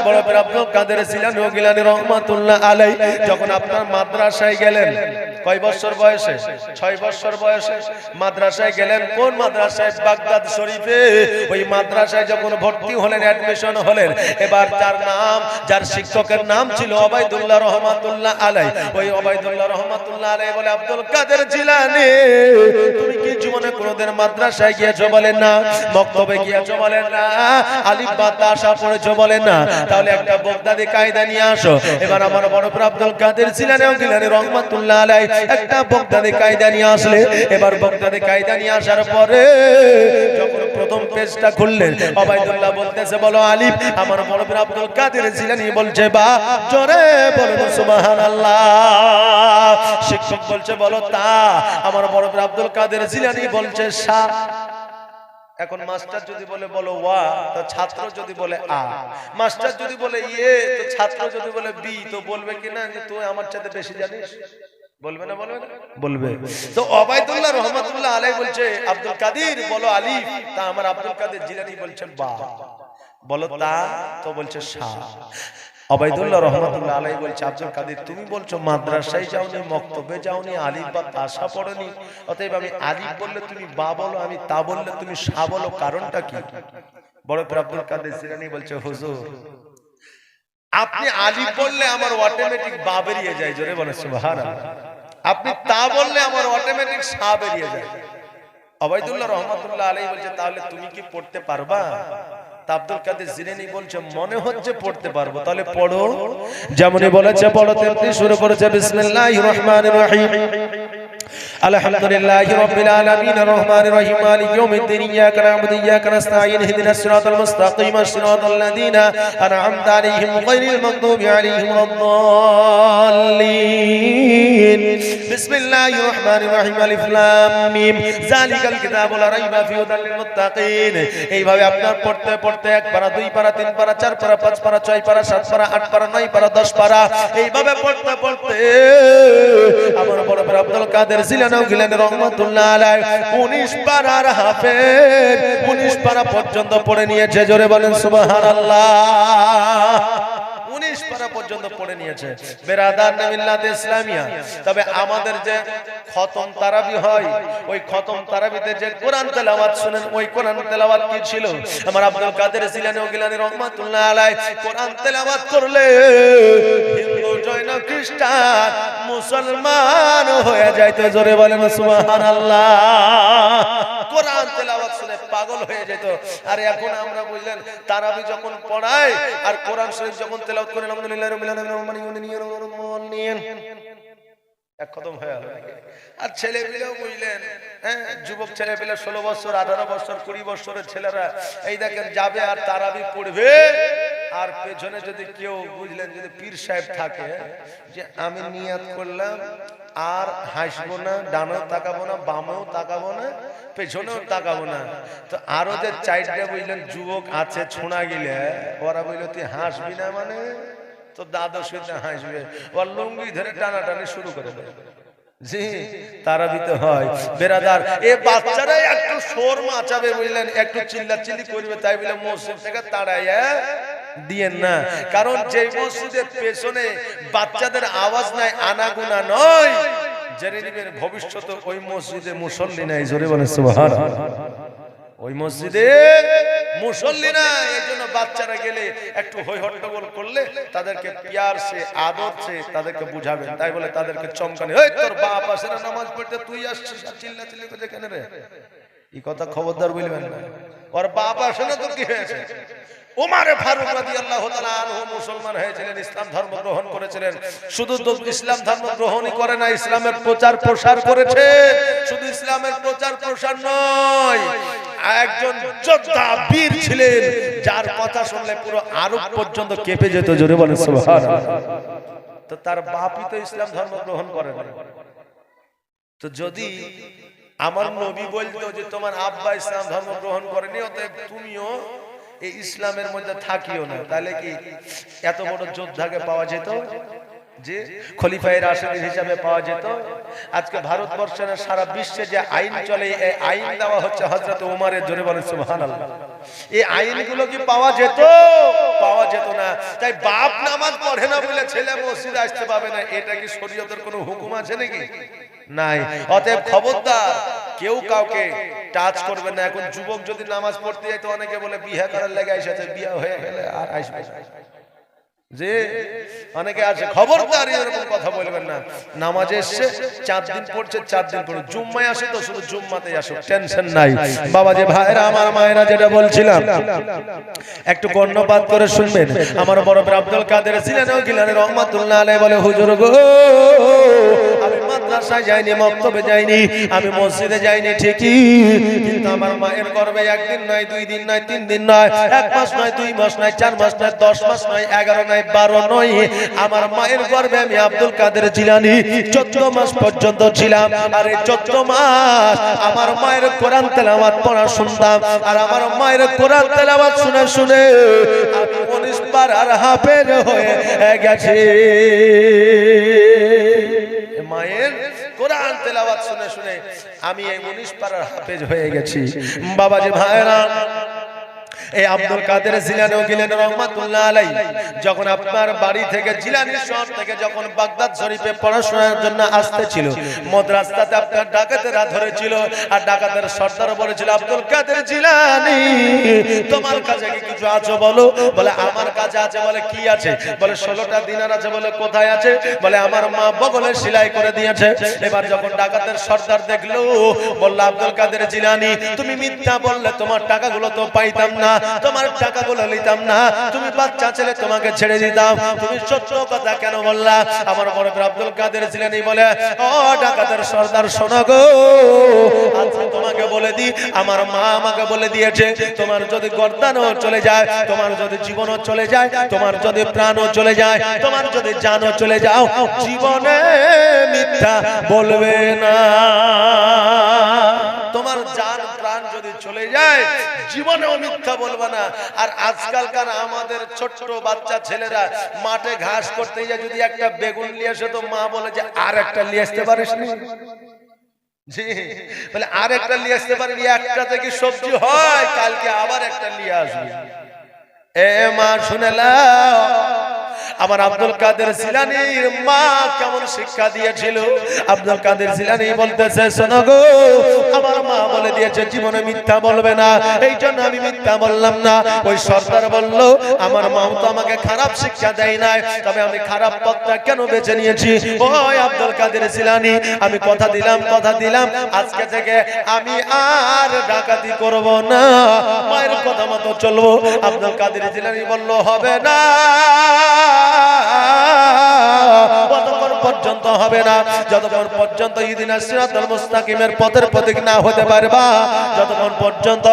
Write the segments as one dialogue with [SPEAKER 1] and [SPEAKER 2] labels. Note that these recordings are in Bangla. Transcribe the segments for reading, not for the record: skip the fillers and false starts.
[SPEAKER 1] আপনার বড় পীর আব্দুল কাদের জিলানী ও গিলানী রহমাতুল্লাহ আলাইহি যখন আপনার মাদ্রাসায় গেলেন কয় বছর বয়সে 6 বছর বয়সে মাদ্রাসায় গেলেন কোন মাদ্রাসায় বাগদাদ শরীফে ওই মাদ্রাসায় যখন ভর্তি হলেন অ্যাডমিশন হলেন এবার যার নাম যার শিক্ষকের নাম ছিল ওবাইদুল্লাহ রহমাতুল্লাহ আলাইহি ওই ওবাইদুল্লাহ রহমাতুল্লাহ আলাইহি বলে আব্দুল কাদের জিলানী তুমি কি জীবনে কোনোদিন মাদ্রাসায় গিয়েছো বলেন না মক্তবে গিয়েছো বলেন না আলিফ বা তা সা পড়েছো বলেন না তাহলে একটা বাগদাদি কায়দা নিয়ে আসো এবার আমার বড় পীর আব্দুল কাদের জিলানী ও গিলানী রহমাতুল্লাহ আলাইহি একটা বাগদাদি কায়দা নিয়ে আসলে এবার বাগদাদি কায়দা নিয়ে আসার পরে যখন প্রথম পেজটা খুললেন ওবাইদুল্লাহ বলতেছে বলো আলিফ আমার বড় পীর আব্দুল কাদের জিলানী বলছে বা জোরে বলুন সুবহানাল্লাহ শিক্ষক বলছে বলো তা আমার বড় পীর আব্দুল কাদের জিলানী বলছে সা এখন মাস্টার যদি বলে বলো ওয়া তো ছাত্র যদি বলে আ মাস্টার যদি বলে ইয়ে তো ছাত্র যদি বলে বি তো বলবে কিনা যে তুই আমার চাইতে বেশি জানিস বলবে না বলবে না বলবে তো ওবাইদুল্লাহ রহমাতুল্লাহ আলাইহি বলছে আব্দুল কাদের বলো আলিফ তা আমার আব্দুল কাদের জিলানী বলছে বা বলো তা তো বলছে সা ওবাইদুল্লাহ রহমাতুল্লাহ আলাইহি বলছে আব্দুল কাদের তুমি বলছো মাদ্রাসায় যাওনি মক্তবে যাওনি আলিফ বা তা সা পড়নি অতএব আমি আলিফ বললে তুমি বা বলো আমি তা বললে তুমি সা বলো কারণটা কি বড় পীর আব্দুল কাদের জিলানী বলছে হুজুর আপনি আলিফ বললে আমার অটোমেটিক বা বেরিয়ে যায় জোরে বলেন সুবহানাল্লাহ আপনি তা বললে আমার অটোমেটিক সা বেরিয়ে যায় ওবাইদুল্লাহ রহমাতুল্লাহ আলাইহি বলছে তাহলে তুমি কি পড়তে পারবা আব্দুল কাদের জিলানী বলছে মনে হচ্ছে পড়তে পারবো তাহলে পড়ো যেমনই বলেছে পড়ো তেমনি শুরু করেছে বিসমিল্লাহির রহমানির রহিম আলহামদুলিল্লাহি রাব্বিল আলামিন আর রহমানির রহিম মালিক ইয়াউমিদ্দিন ইয়াকা না'বুদু ওয়া ইয়াকা নাস্তাঈন ইহদিনাস সিরাতাল মুস্তাকিম সিরাতাল লাযীনা আন'আমতা আলাইহিম গায়রিল মাগদুবি আলাইহিম ওয়াদ-দাল্লিন বিসমিল্লাহির রহমানির রহিম আলিফ লাম মিম যালিকাল কিতাবু লা রাইবা ফীহি হুদাল লিল মুত্তাকিন এইভাবে আপনার পড়তে পড়তে এক পারা দুই পারা তিন পারা চার পারা পাঁচ পারা ছয় পারা সাত পারা আট পারা নয় পারা 10 পারা এইভাবে পড়তে পড়তে আমার বড় পীর আব্দুল কাদের জিলানী ও গিলানী রহমাতুল্লাহ আলাইহি 19 পারার হাফেজ 19 পারা পর্যন্ত পড়ে নিয়েছে জোরে বলেন সুবহানাল্লাহ 19 পারা পর্যন্ত পড়ে নিয়েছে বেরাদার মিল্লাত ইসলামিয়া তবে আমাদের যে খতম তারাবি হয় ওই খতম তারাবিতে যে কোরআন তেলাওয়াত শুনেন ওই কোরআন তেলাওয়াত কি ছিল আমার আব্দুল কাদের জিলানী ও গিলানী রহমাতুল্লাহ আলাইহি কোরআন তেলাওয়াত করলে হিন্দু জৈন খ্রিস্টান মুসলমান হয়ে যাইতো জোরে বলেন সুবহানাল্লাহ কোরআন তেলাওয়াত শুনে পাগল হয়ে যেত আর এখন আমরা বুঝলেন তারাবি যখন পড়ায় আর কোরআন শরীফ যখন তেলাওয়াত করেন আলহামদুলিল্লাহি রাব্বিল আলামিন এক খতম হয়ে গেল আর ছেলেপিলেও বুঝলেন হ্যাঁ যুবক ছেলেপিলে 16 বছর 18 বছর 20 বছরের ছেলেরা এই দেখেন যাবে আর তারাবি পড়বে আর পেছনে যদি কেউ বুঝলেন যদি পীর সাহেব থাকে যে আমি নিয়াত করলাম আর হাসবো না ডানেও তাকাবো না বামেও তাকাবো না পেছনেও তাকাবো না তো আরো যে চারটা বুঝলেন যুবক আছে ছোঁড়া গিলে ওরা বললো তুই হাসবি না মানে তো দাদা শুনে হাসবে ওর লুঙ্গি ধরে টানাটানি শুরু করে দেবে জি তারাবিতে হয় বেরাদার এই বাচ্চারা একটু শোর মাচাবে বুঝলেন একটু চিল্লাচিল্লি করবে তাই বলে মসজিদ থেকে তাড়াইয়া দিয়েন না কারণ যে মসজিদের পেছনে বাচ্চাদের আওয়াজ নাই আনাগুনা নয় জেনে নিবেন ভবিষ্যতে ওই মসজিদে মুসল্লি নাই জোরে বলেন সুবহানাল্লাহ ওই মসজিদে মুসল্লি না এইজন্য বাচ্চারা গেলে একটু হই হট্টগোল করলে তাদেরকে প্যার সে আদর সে তাদেরকে বুঝাবেন তাই বলে তাদেরকে চমকানি এই তোর বাপ আসে না নামাজ পড়তে তুই আসছিস চিল্লাচিল্লি করে কেন রে এই কথা খবরদার বলবেন না ওর বাপ আসে না তো কি হয়েছে উমর ফারুক রাদিয়াল্লাহু তাআলা আনহু মুসলমান হয়েছিলেন ইসলাম ধর্ম গ্রহণ করেছিলেন শুধু ইসলাম ধর্ম গ্রহণই করে না ইসলামের প্রচার প্রসার করেছে শুধু ইসলামের প্রচার প্রসার নয় একজন যোদ্ধা বীর ছিলেন যার কথা শুনলে পুরো আরব পর্যন্ত কেঁপে যেত জোরে বলেন সুবহানাল্লাহ তো তার বাপই তো ইসলাম ধর্ম গ্রহণ করে না তো যদি আমার নবী বলতো যে তোমার আব্বা ইসলাম ধর্ম গ্রহণ করেনি অতএব তুমিও এই ইসলামের মধ্যে থাকিও না তাহলে কি এত বড় যোদ্ধাকে পাওয়া যেত যে খলিফায়ে রাশিদ হিসেবে পাওয়া যেত আজকে ভারতবর্ষের সারা বিশ্বে যে আইন চলে এই আইন দেওয়া হচ্ছে হযরত ওমরের জোরে বলেন সুবহানাল্লাহ এই আইনগুলো কি পাওয়া যেত না তাই বাপ নামাজ পড়ে না বলে ছেলে মসজিদে আসতে পাবে না, এটা কি শরীয়তের কোনো হুকুম আছে নাকি? নাই। অতএব খবরদার কেউ কাউকে টাচ করবে না। এখন যুবক যদি নামাজ পড়তে যায় তো অনেকে বলে বিয়ে করার লেগে এসেছে, বিয়ে হয়ে গেলে আর আসবে যে অনেকে আছে, খবরদার এরকম কথা বলবেন না। নামাজে এসে 4 দিন পড়ছে, 4 দিন পড়ে জুম্মায় আসে তো শুধু জুম্মাতেই আসো, টেনশন নাই। বাবা যে ভাইরা আমার মায়েরা, যেটা বলছিলাম একটু কর্ণপাত করে শুনবেন। আমার বড় আব্দুল কাদের জিলানী গিলানী রহমাতুল্লাহ আলাইহি বলে, হুজুর গো আমি মাদ্রাসায় যাইনি, মক্তবে যাইনি, আমি মসজিদে যাইনি ঠিকই, কিন্তু আমার মায়ের গর্ভে 1 দিন নয়, 2 দিন নয়, 3 দিন নয়, 1 মাস নয়, 2 মাস নয়, 4 মাস নয়, 10 মাস নয়, 11 নয়, 12 নয়, আমার মায়ের গর্ভে আমি আব্দুল কাদের জিলানী 14 মাস পর্যন্ত ছিলাম। আর এই 14 মাস আমার মায়ের কোরআন তেলাওয়াত পড়া শুনতাম, আর আমার মায়ের কোরআন তেলাওয়াত শুনে শুনে আমি 19 বার আর হাফেজ হয়ে গেছি। মায়ের কোরআন তেলাওয়াত শুনে শুনে আমি এই 19 পারার হাফেজ হয়ে গেছি। বাবাজি ভাইরা, এই আব্দুল কাদের জিলানী গিলানী রহমাতুল্লাহ আলাইহি যখন আপনার বাড়ি থেকে জিলানী শহর থেকে যখন বাগদাদ শরীফে পড়াশোনার জন্য আসতে ছিল, মাদ্রাসাতে আপনার ডাকাতেরা ধরেছিল, আর ডাকাতের সর্দার বলেছিল, আব্দুল কাদের জিলানী তোমার কাছে কি কিছু আছে বলো? বলে আমার কাছে আছে। বলে কি আছে? বলে 16টা দিনার আছে। বলে কোথায় আছে? বলে আমার মা বগলে সেলাই করে দিয়েছে। এবার যখন ডাকাতের সর্দার দেখলো, বলল, আব্দুল কাদের জিলানী তুমি মিথ্যা বললে, তোমার টাকাগুলো তো পাইতাম না, তোমার টাকাগুলো নিতাম না, তুমি বাচ্চা ছেলে, তোমাকে ছেড়ে দিতাম, তুমি সত্য কথা কেন বললা? আমার বড় আব্দুল কাদের জিলানী বলে, ও ডাকাতের সর্দার শোনো গো, আচ্ছা তোমাকে বলে দি, আমার মা আমাকে বলে দিয়েছে, তোমার যদি গর্দানও চলে যায়, তোমার যদি জীবনও চলে যায়, তোমার যদি প্রাণও চলে যায়, তোমার যদি জানও চলে যাও, জীবনে মিথ্যা বলবে না। তোমার জান প্রাণ যদি চলে যায়, জীবনেও মিথ্যা বলবে না। আর আজকালকার আমাদের ছোট্ট বাচ্চা ছেলেরা মাঠে ঘাস করতে যায়, যদি একটা বেগুন নিয়ে আসে তো মা বলে যে আর একটা নিয়ে আসতে পারিস নি? জি, বলে আর একটা নিয়ে আসতে পারিনি, একটা থেকে সবজি হয়, কালকে আবার একটা নিয়ে আসবি। এ মা শুনে নাও, আমার আব্দুল কাদের জিলানীর মা কেমন শিক্ষা দিয়েছিল। আব্দুল কাদের জিলানী বলতেছে, শোনো গো, আমার মা বলে দিয়েছে জীবনে মিথ্যা বলবে না, এই জন্য আমি মিথ্যা বললাম না। ওই সর্দার বলল, আমার মাও তো আমাকে খারাপ শিক্ষা দেয় নাই, তবে আমি খারাপ পথটা কেন বেছে নিয়েছি? ওই আব্দুল কাদের জিলানী, আমি কথা দিলাম আজকে থেকে আমি আর ডাকাতি করব না, মায়ের কথা মতো চলবো। আব্দুল কাদের জিলানী বলল, হবে না, কতক্ষণ পর্যন্ত হবে না? যতক্ষণ পর্যন্ত ইহদিনাস সিরাতাল মুস্তাকিমের পথের প্রতীক না হতে পারবা, যতক্ষণ পর্যন্ত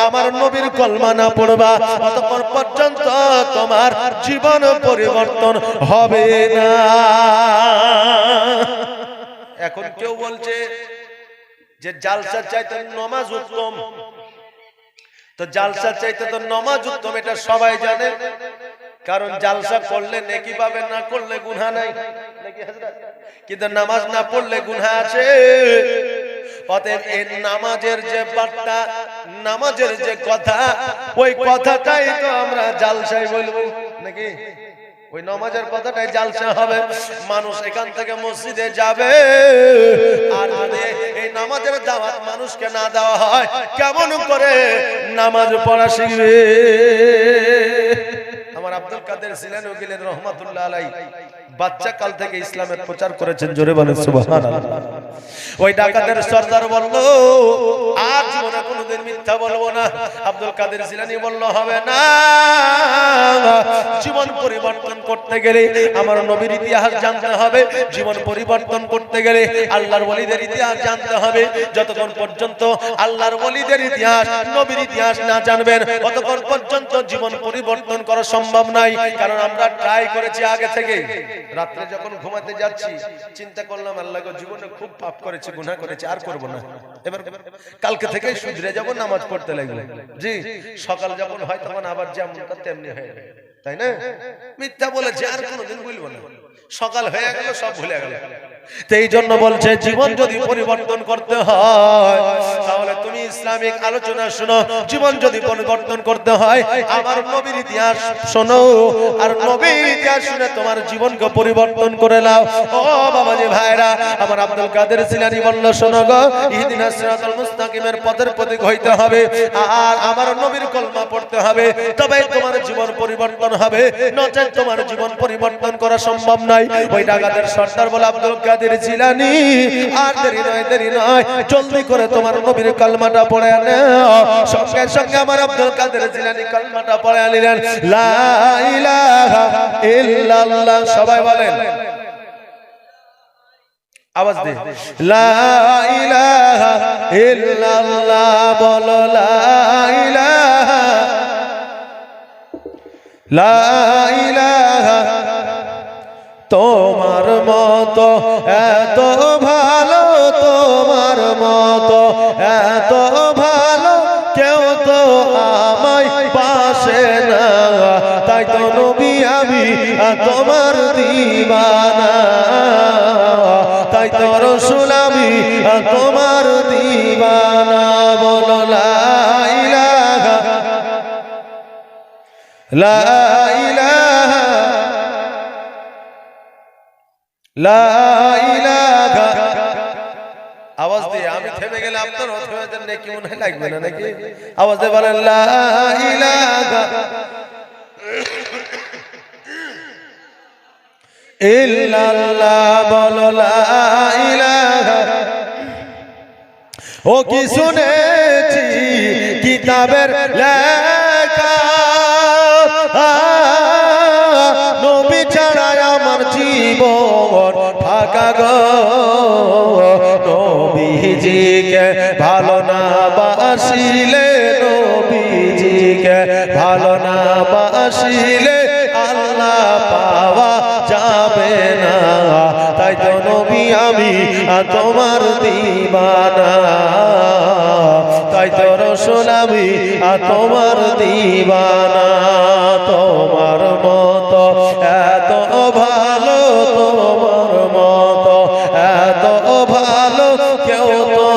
[SPEAKER 1] আমার নবীর কলমা না পড়বা, ততক্ষণ পর্যন্ত তোমার জীবন পরিবর্তন হবে না। এখন কেউ বলছে যে জালসা চাইতে নামাজ উত্তম, তো জালসা চাইতে তো নামাজ উত্তম, এটা সবাই জানে, কারণ জালসা করলে নেকি পাবে, না করলে গুনাহ নাই, কিন্তু নামাজ না পড়লে গুনাহ আছে। অতএব এই নামাজের যে বার্তা, নামাজের যে কথা, ওই কথাটাই তো আমরা জালসায় বলবো নাকি? ওই নামাজের কথাটাই জালসা হবে। মানুষ এখান থেকে মসজিদে যাবে, আর যদি এই নামাজের দাওয়াত মানুষকে না দেওয়া হয়, কেমন করে নামাজ পড়া শিখবে? আমার আব্দুল কাদের জিলানী গিলানী রহমাতুল্লাহ আলাইহি বাচ্চা কাল থেকে ইসলামের প্রচার করেছেন, জোরে বলেন সুবহানাল্লাহ। ওই ডাকাতের সর্দার বলল, আর জীবনে কোনোদিন মিথ্যা বলবো না। আব্দুল কাদের জিলানী বলল, হবে না, জীবন পরিবর্তন করতে গেলে আমার নবীর ইতিহাস জানতে হবে, জীবন পরিবর্তন করতে গেলে আল্লাহর ওলিদের ইতিহাস জানতে হবে। যতক্ষণ পর্যন্ত আল্লাহর ওলিদের ইতিহাস, নবীর ইতিহাস না জানবেন, ততক্ষণ পর্যন্ত জীবন পরিবর্তন করা সম্ভব নয়। কারণ আমরা ট্রাই করেছি আগে থেকে। রাত্রে যখন ঘুমাতে যাচ্ছি চিন্তা করলাম, আল্লাহ গো, জীবনে খুব পাপ করেছি, গুনাহ করেছি, আর করব না, এবার কালকে থেকে শুধরে যাব, নামাজ পড়তে লাগলো। জি, সকাল যখন হয় তখন আবার যেমন তেমনি হয়ে যায়, তাই না? মিথ্যা বলেছে, আর কোনোদিন বলবো না। সকাল হয়ে গেল সব ভুলে গেল। এই জন্য বলছে জীবন যদি পরিবর্তন করতে হয় তাহলে তুমি ইসলামিক আলোচনা শোনো। জীবন যদি পরিবর্তন করতে হয় আমার নবীর ইতিহাস শোনো, আর নবীর ইতিহাস শুনে তোমার জীবনকে পরিবর্তন করে নাও। ও বাবাজি ভাইরা, আমার আব্দুল কাদের জিলানী বলল, শোনো গো, ইহদিনাস সিরাতাল মুস্তাকিমের পথের প্রতীক হইতে হবে আর আমার নবীর কলমা পড়তে হবে, তবে তোমার জীবন পরিবর্তন হবে, নচেত তোমার জীবন পরিবর্তন করা সম্ভব নয়। ওই ডাকাতের সর্দার বলে আব্দুল কাদের জিলানী, আর দেরি নয় জলদি করে তোমার নবীর কালমাটা পড়ে নাও। সঙ্গে সঙ্গে আমার আব্দুল কাদের জিলানী কালমাটা পড়ে নিলেন, লা ইলাহা ইল্লাল্লাহ। সবাই বলেন, আওয়াজ দে, লা ইলাহা ইল্লাল্লাহ। বলো লা ইলাহা, লা ইলাহা। তোমার মতো এত ভালো, তোমার মতো এত ভালো কেউ তো আমায় পাশে না, তাই তো নবী আমি তোমার দিওয়ানা, তাই তো রাসূল আমি তোমার দিওয়ানা। বলো লা ইলাহা, লা ইলাহা, লা ইলাহা। আওয়াজ দিয়ে, আমি থেমে গেলে আপনার থেমে যান নাকি মনে হয় লাগবে না নাকি? আওয়াজ দিয়ে বলেন, লা ইলাহা ইল্লাল্লাহ। বলো লা ইলাহা। ও কি শুনেছি কিতাবের লেখা, নবী ছাড়া আমার জীবন ফাঁকা গো, নবীজিকে ভালো না বাসিলে, নবীজিকে ভালো না বাসিলে আল্লাহ পাওয়া যাবে না, তাই তো নবী আমি তোমার দিওয়ানা, তাই তো রাসূল আমি তোমার দিওয়ানা। তোমার মতো এত ভালো, তোমার মতো এত ভালো কেউ তো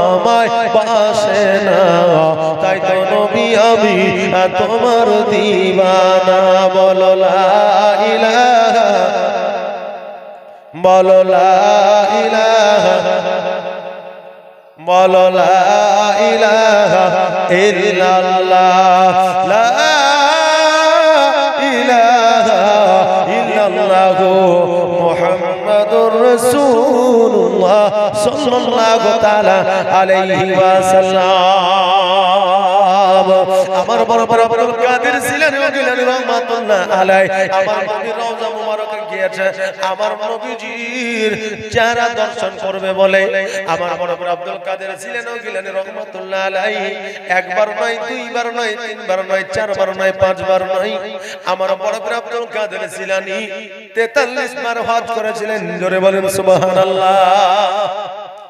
[SPEAKER 1] আমায় পাশে না, তাই তো নবী আমি তোমার দিওয়ানা। বলো লা ইলাহা, বলো লা ইলাহা, বলো লা ইলাহা ইল্লাল্লাহ, লা ইলাহা ইল্লাল্লাহ মুহাম্মাদুর রাসূলুল্লাহ সাল্লাল্লাহু তাআলা আলাইহি ওয়াসাল্লাম। আমার বড় বড় আব্দুল কাদের জিলানী রাহমাতুল্লাহ আলাইহি আমার নবীর রওজা মুবারকে গিয়েছে, আমার নবীজির চেহারা দর্শন করবে বলে আমার বড় বড় আব্দুল কাদের জিলানী রাহমাতুল্লাহ আলাইহি একবার নয়, দুইবার নয়, তিনবার নয়, চারবার নয়, পাঁচবার নয়, আমার বড় বড় আব্দুল কাদের জিলানী 43 বার হজ করেছিলেন। জোরে বলেন সুবহানাল্লাহ।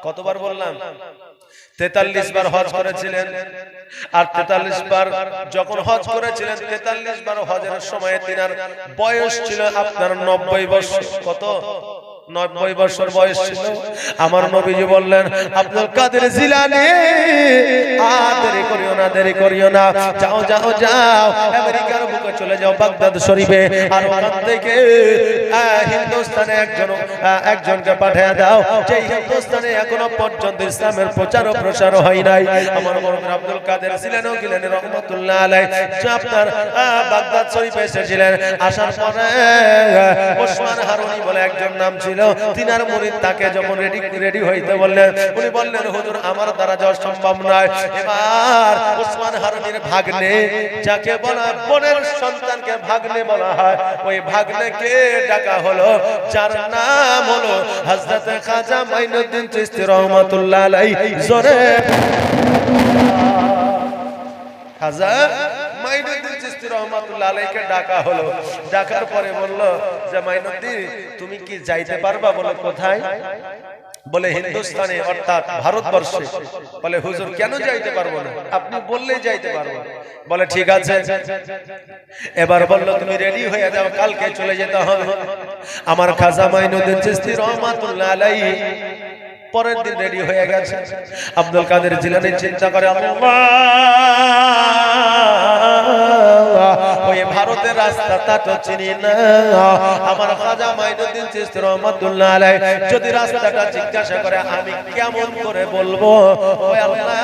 [SPEAKER 1] কতবার বললাম? 43 বার হজ করেছিলেন। আর 43 বার যখন হজ করেছিলেন, 43 বার হজের সময় তিনার বয়স ছিল আপনার 90 বছর। কত? 90 বছর বয়স ছিল। আমার নবীজি বললেন, আব্দুল কাদের জিলানী দেরি করিও না, দেরি করিও না, যাও যাও যাও আমেরিকার বুকে চলে যাও, বাগদাদ শরীফে, আর ওখান থেকে হিন্দুস্তানে একজনকে পাঠিয়ে দাও, যে হিন্দুস্তানে এখনো পর্যন্ত ইসলামের প্রচার ও প্রসার হয় নাই। আমার মরহুম আব্দুল কাদের জিলানী রাহমাতুল্লাহ আলাইহি আপনার বাগদাদ শরীফে এসেছিলেন। আসার পরে ওসমান হারুনি বলে একজন নাম ছিল, তিনার মুরিদ তাকে যখন রেডি হইতে বললেন, উনি বললেন, হুজুর আমার দ্বারা যাওয়া সম্ভব নয়। এবার ওসমান হারুনির ভাগ্নে, যাকে বলা বোনের সন্তানকে ভাগ্নে বলা হয়, ওই ভাগ্নেকে ডাকা হলো, যার নাম হলো হযরত খাজা মাইনুদ্দিন চিশতি রাহমাতুল্লাহ আলাইহি। জোরে খাজা মাইনুদ্দিন চিশতি রাহমাতুল্লাহ আলাইহিকে ডাকা হলো। ডাকার পরে বলল যে, মাইনুদ্দিন তুমি কি যাইতে পারবা? বলে কোথায়? বলে হিন্দুস্তানে, অর্থাৎ ভারতবর্ষে। বলে হুজুর কেন যাইতে পারবো না? আপনি বললেই যাইতে পারবো। বলে ঠিক আছে। এবার বলল তুমি রেডি হয়ে যাও, কালকে চলে যেতে হবে। আমার খাজা মাইনুদ্দিন চিশতি রহমাতুল্লাহ আলাইহি পরের দিন রেডি হয়ে গেছে। আব্দুল কাদের জিলানী চিন্তা করে, আল্লাহ ওই ভারতের রাস্তাটা তো চিনি না, আমার খাজা মাইনুদ্দিন চিশতি রহমাতুল্লাহ আলাইহি যদি রাস্তাটা জিজ্ঞাসা করে আমি কেমন করে বলবো? ওই আল্লাহ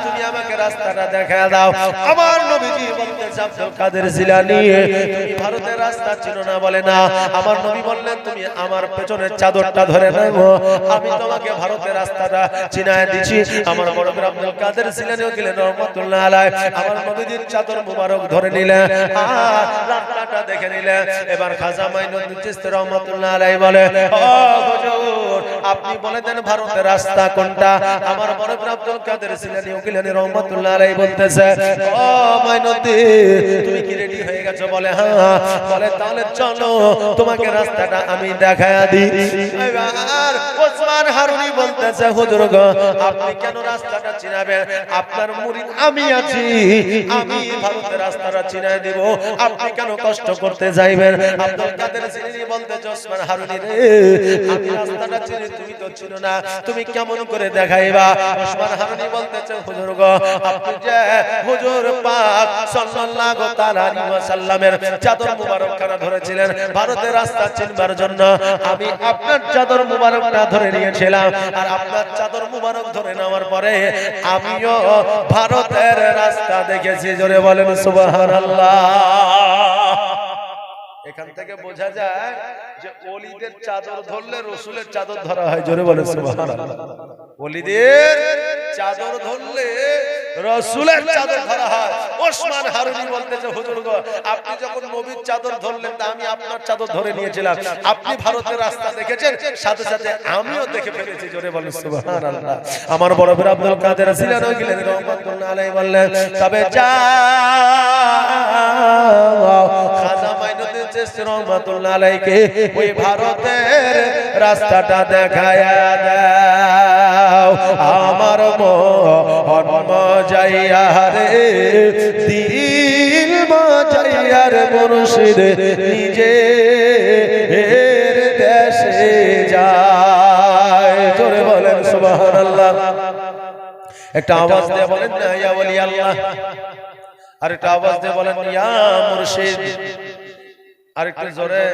[SPEAKER 1] তুমি আমাকে রাস্তাটা দেখা দাও। আমার নবীজি বলতেছে, আব্দুল কাদের জিলানী তুমি ভারতের রাস্তা চিনো না? বলে না। আমার নবী বললেন তুমি আমার পেছনের চাদরটা ধরে নাও, আমি তোমাকে ভারতের রাস্তাটা চিনায় দিচ্ছি। আমার বড় বড় আব্দুল কাদের জিলানীও গেলেন রহমাতুল্লাহ আলাইহি, আমার নবীজির চাদর মুবারক ধরে নিলেন, রাস্তাটা দেখে নিলেন। এবার খাজা মাইনুদ্দিন চিশতি রহমাতুল্লাহ আলাইহি বলে, ও হুজুর আপনি বলে দেন ভারতের রাস্তা কোনটা? আমার বড় বড় আব্দুল কাদের জিলানীও গেলেন রহমাতুল্লাহ আলাইহি, বলতেছে, ও মাইনুদ্দিন তুমি কি রেডি হয়ে গেছো? বলে হ্যাঁ। বলে তাহলে চলো তোমাকে রাস্তাটা আমি দেখায়া দিই। এবার ওসমান হারুনি বলতেছে, হুজুর গো আপনি কেন রাস্তাটা চিনাবেন? আপনার মুরিদ আমি আছি, আমি ভারতের রাস্তাটা চিনায় দিব, আপনি কেন কষ্ট করতে যাইবেন? আব্দুল কাদের জিলানী বলতেছে, ওসমান হারুনি রে আমি রাস্তাটা চিনি, তুমি তো চিনো না, তুমি কেমন করে দেখাইবা? ওসমান হারুনি বলতেছে, হুজুর গো আপনি যে হুজুর পাক সাল্লাল্লাহু তাআলা আলাইহি ওয়াসাল্লামের চাদর মুবারক খানা ধরেছিলেন ভারতের রাস্তা চিনবার জন্য, আমি আপনার চাদর মুবারকটা ধরে নিয়েছিলাম, আর আপনার চাদর মুবারক ধরে নেওয়ার পরে আমিও ভারতের রাস্তা দেখেছি। জোরে বলেন সুবহানাল্লাহ। এখান থেকে বোঝা যায় যে ওলিদের চাদর ধরলে রাসূলের চাদর ধরা হয়। জোরে বলেন সুবহানাল্লাহ। ওলিদের চাদর ধরলে রাসূলের চাদর ধরা হয়। ওসমান হারুনি বলতেছে, হুজুর গো আপনি যখন নবীর চাদর ধরলেন তা আমি আপনার চাদর ধরে নিয়েছিলাম, আপনি ভারতের রাস্তা দেখেছেন, সাথে সাথে আমিও দেখে ফেলেছি। জোরে বলেন সুবহানাল্লাহ। আমার বড় বড় আব্দুল কাদের জিলানী গেলেন রহমাতুল্লাহ আলাইহি বললেন, তবে যাও খাজা মাইনুদ্দিন চিশতি রহমাতুল্লাহ আলাইহিকে ওই ভারতের রাস্তাটা দেখায়া দাও। আমার মন মজাইয়া রে দিল মজাইয়া রে মুর্শিদ নিজে দেশে যায়। জোরে বলেন সুবহানাল্লাহ। একটা আওয়াজ দিয়ে বলেন না ইয়া ওলি আল্লাহ, আর একটা আওয়াজ দিয়ে বলেন ইয়া মুর্শিদ, আর একটু জোরে।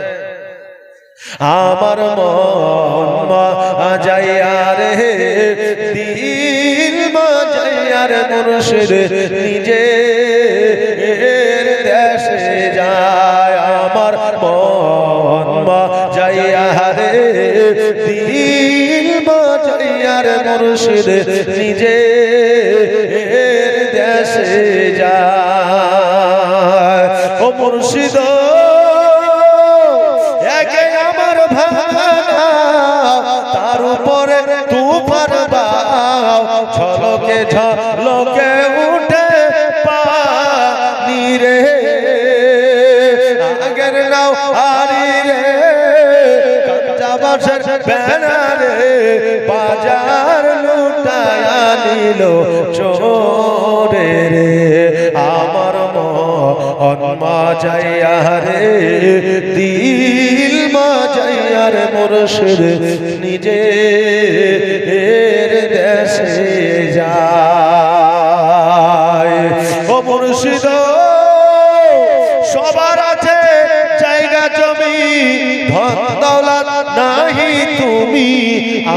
[SPEAKER 1] আমার মন মজাইয়া রে দিল মজাইয়া রে মুর্শিদ নিজে দেশে যায়। আমার মন মজাইয়া রে দিল মজাইয়া রে মুর্শিদ নিজে দেশে যায়। ও মুর্শিদ তার উপরে তুফান বাও, ঝলকে ঝলকে উঠে পানি রে, আগের নাও হারি রে কাঁচা বাঁশের বেড়া রে, বাজার লুটায়া নিল চোরে রে। আমার মন মজাইয়া রে দিল মজাইয়া রে মুর্শিদ নিজে দেশে যায়। ও মুর্শিদ সবার আছে জায়গা জমি ধন দৌলত নাহি তুমি,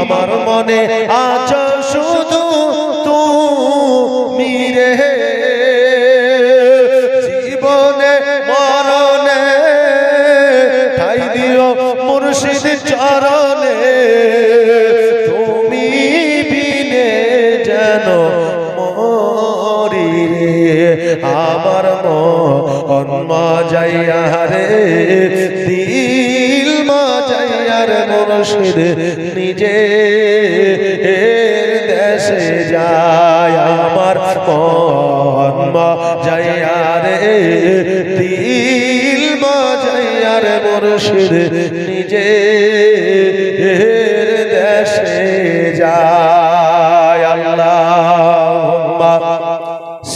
[SPEAKER 1] আমার মনে আছো শুধু তুমি রে। জীবনে মরণে ঠাই দিও মুর্শিদ চরণে, তুমি বিনে যেন মরি রে। আমার মন মজাইয়া রে দিল মজাইয়া রে মুর্শিদ নিজে দেশে যায়। আমার মন মজাইয়া রে দিল মজাইয়া রে মুর্শিদ নিজে দেশে যায়। আল্লাহুম্মা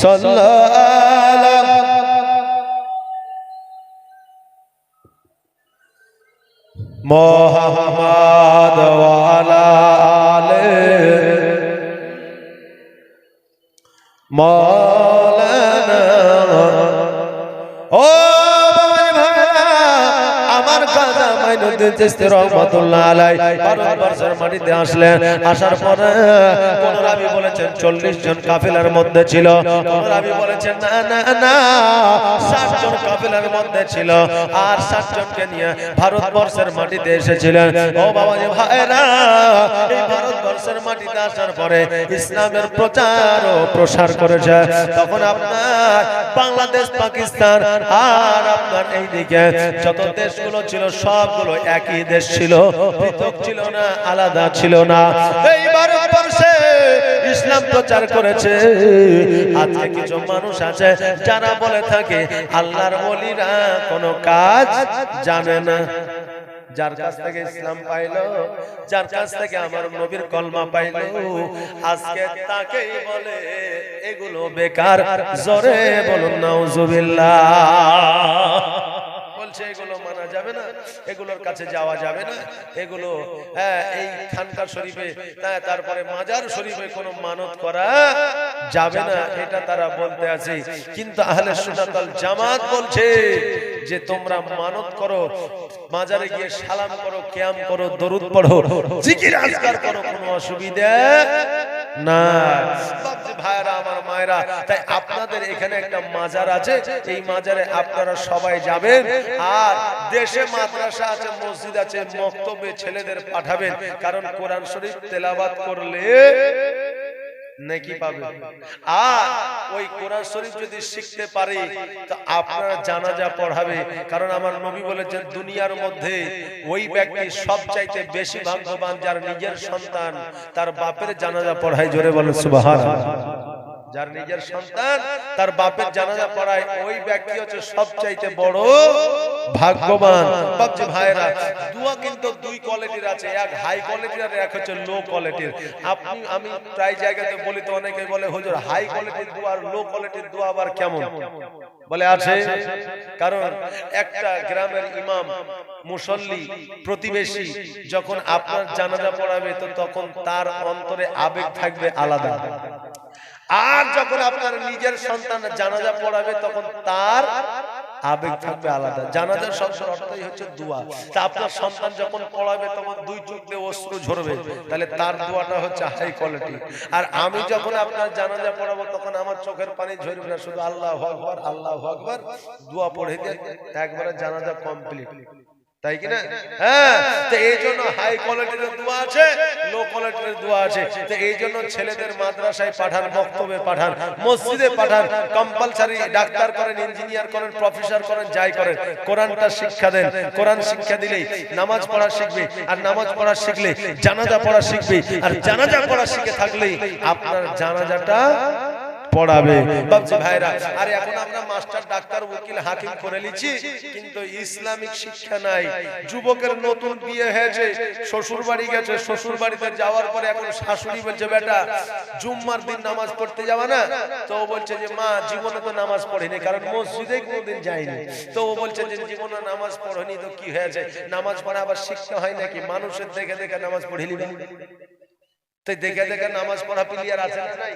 [SPEAKER 1] সাল্লি মোহাম্মদ ওয়ালা আলে মাওলানা। ও আমার কাজা মাইনুদ্দিন চিশতি রহমাতুল্লাহ আলাইহি ভারতবর্ষের মাটিতে আসলেন। আসার পরে কোন রাবী বলেছেন 40 জন কাফেলার মধ্যে ছিল, কোন রাবী বলেছেন না না না 60 জন কাফেলার মধ্যে ছিল, আর 60 জনকে নিয়ে ভারতবর্ষের মাটিতে এসেছিলেন। ও বাবা যে ভাইরা, এই ভারতবর্ষের মাটিতে আসার পরে ইসলামের প্রচার ও প্রসার করেছে। তখন আপনার বাংলাদেশ, পাকিস্তান আর আপনার এইদিকে যত দেশগুলো ছিল সবগুলো একই দেশ ছিল, পৃথক ছিল না, আলাদা ছিল না। এই ভারতবর্ষে ইসলাম প্রচার করেছে। আজকে কিছু মানুষ আছে যারা বলে থাকে আল্লাহর ওলিরা কোনো কাজ জানে না। যার কাছ থেকে ইসলাম পাইলো, যার কাছ থেকে আমার নবীর কলমা পাইলো, আজকে তাকেই বলে এগুলো বেকার। জোরে বলুন নাউজুবিল্লাহ। বলছে এগুলো মানা যাবে না, এগুলোর কাছে যাওয়া যাবে না, এগুলো এই খানকা শরীফে তারপরে মাজার শরীফে কোনো মানত করা যাবে না, এটা তারা বলতে আছে। কিন্তু আহলে সুন্নাত ওয়াল জামাত বলছে যে তোমরা মানত করো, মাজারে গিয়ে সালাম করো, কিয়াম করো, দরুদ পড়ো, জিকির আজকার করো, কোনো অসুবিধা না। ভাইরা আমার মায়েরা, তাই আপনাদের এখানে একটা মাজার আছে, এই মাজারে আপনারা সবাই যাবেন। আর দেশে মাদ্রাসা আছে, মসজিদ আছে, মক্তবে ছেলেদের পাঠাবেন, কারণ কোরআন শরীফ তেলাওয়াত করলে নেকি পাবে। আর ওই কোরআন শরীফ যদি শিখতে পারে তো আপনারা জানাজা পড়াবে, কারণ আমার নবী বলেছেন দুনিয়ার মধ্যে ওই ব্যক্তি সবচাইতে বেশি ভাগ্যবান যার নিজের সন্তান তার বাপের জানাজা পড়ায়। জোরে বলেন সুবহানাল্লাহ। যার নিজের সন্তান তার বাপের জানাজা পড়ায় ওই ব্যক্তি হচ্ছে সবচাইতে বড় ভাগ্যবান। বাপজি ভাইরা, দোয়া কিন্তু দুই কোয়ালিটির আছে, এক হাই কোয়ালিটির আর এক হচ্ছে লো কোয়ালিটির। আমি প্রায় জায়গাতে বলি তো অনেকে বলে হুজুর হাই কোয়ালিটির দোয়া আর লো কোয়ালিটির দোয়া আবার কেমন? বলে আছে, কারণ একটা গ্রামের ইমাম মুসল্লি প্রতিবেশী যখন আপনার জানাজা পড়াবে তো তখন তার অন্তরে আবেগ থাকবে আলাদা, আর যখন আপনার নিজের সন্তান জানাজা পড়াবে তখন তার আবেগ থাকবে আলাদা। জানাজার শব্দের অর্থই হচ্ছে দোয়া। তা আপনার সন্তান যখন পড়াবে তখন দুই চোখ দিয়ে অশ্রু ঝরবে, তাহলে তার দোয়াটা হচ্ছে হাই কোয়ালিটি। আর আমি যখন আপনার জানাজা পড়াবো তখন আমার চোখের পানি ঝরবে না, শুধু আল্লাহু আকবার আল্লাহু আকবার দোয়া পড়ে দিয়ে একবারে জানাজা কমপ্লিট, তাই কিনা? হ্যাঁ, তো এই জন্য হাই কোয়ালিটির দোয়া আছে, লো কোয়ালিটির দোয়া আছে। তো এই জন্য ছেলেদের মাদ্রাসায় পাঠান, বক্তব্যে পাঠান, মসজিদে পাঠান, কম্পালসারি ডাক্তার করেন, ইঞ্জিনিয়ার করেন, প্রফেসর করেন, যাই করেন, কোরআনটা শিক্ষা দেন। কোরআন শিক্ষা দিলেই নামাজ পড়া শিখবে, আর নামাজ পড়া শিখলে জানাজা পড়া শিখবে, আর জানাজা পড়া শিখে থাকলেই আপনার জানাজাটা পড়াবে। বাপজি ভাইরা, আরে এখন আমরা মাস্টার, ডাক্তার, উকিল, হাকিম করে লিছি, কিন্তু ইসলামিক শিক্ষা নাই। যুবকের নতুন বিয়ে হয়েছে, শ্বশুর বাড়ি গেছে, শ্বশুর বাড়িতে যাওয়ার পরে এখন শাশুড়ি বলছে বেটা জুম্মার দিন নামাজ পড়তে যাওয়া না, তো ও বলছে যে মা জীবনে তো নামাজ পড়িনি, কারণ মসজিদে কোনোদিন যায়নি। তো ও বলছে যে জীবনে নামাজ পড়নি তো কি হয়েছে, নামাজ পড়া আবার শিখতে হয় নাকি? মানুষের দেখে দেখে নামাজ পড়িলি না, তাই দেখে দেখে নামাজ পড়া প্লেয়ার আছে না? নাই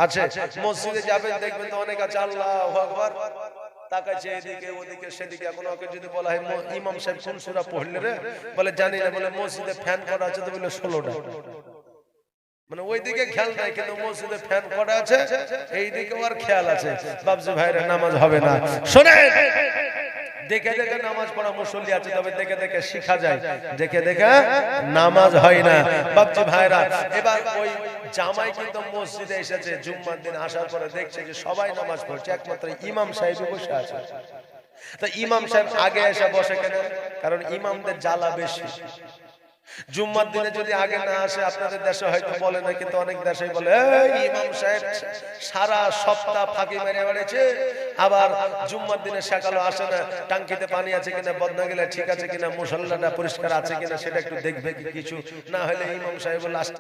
[SPEAKER 1] আছে। মসজিদে যাবেন দেখবেন তো অনেক আছে আল্লাহু আকবার তাকাচ্ছে এদিকে ওদিকে সেদিকে। এখন ওকে যদি বলা হয় ইমাম সাহেব কোন সূরা পড়লে রে, বলে জানি না। বলে মসজিদে ফ্যান করা আছে তো বলে 16টা, মানে ওইদিকে খেয়াল নাই, কিন্তু মসজিদে ফ্যান করা আছে এইদিকে ওর খেয়াল আছে। বাপজি ভাইরা, নামাজ হবে না। শোনেন, দেখে দেখে নামাজ পড়া মুসল্লি আছে, তবে দেখে দেখে শিখা যায়, দেখে দেখে নামাজ হয় না। বাপজি ভাইরা, এবার ওই জামাই কিন্তু মসজিদে এসেছে, জুম্মার দিন আসার পরে দেখছে যে সবাই নামাজ পড়ছে, একমাত্র ইমাম সাহেব বসে আছে। তো ইমাম সাহেব আগে এসে বসে কেন? কারণ ইমামদের জ্বালা বেশি। জুম্মার দিনে যদি আগে না আসে, আপনাদের দেশে হয়তো বলে না, কিন্তু অনেক দেশে বলে ইমাম সাহেব সারা সপ্তাহ ফাঁকি মেরে বেড়েছে, আবার জুম্মার দিনে সকালে আসে না, টাঙ্কিতে পানি আছে কিনা, বদনা গেলে ঠিক আছে কিনা, মুসল্লাটা পরিষ্কার আছে কিনা সেটা একটু দেখবে, কিছু না হলে ইমাম সাহেব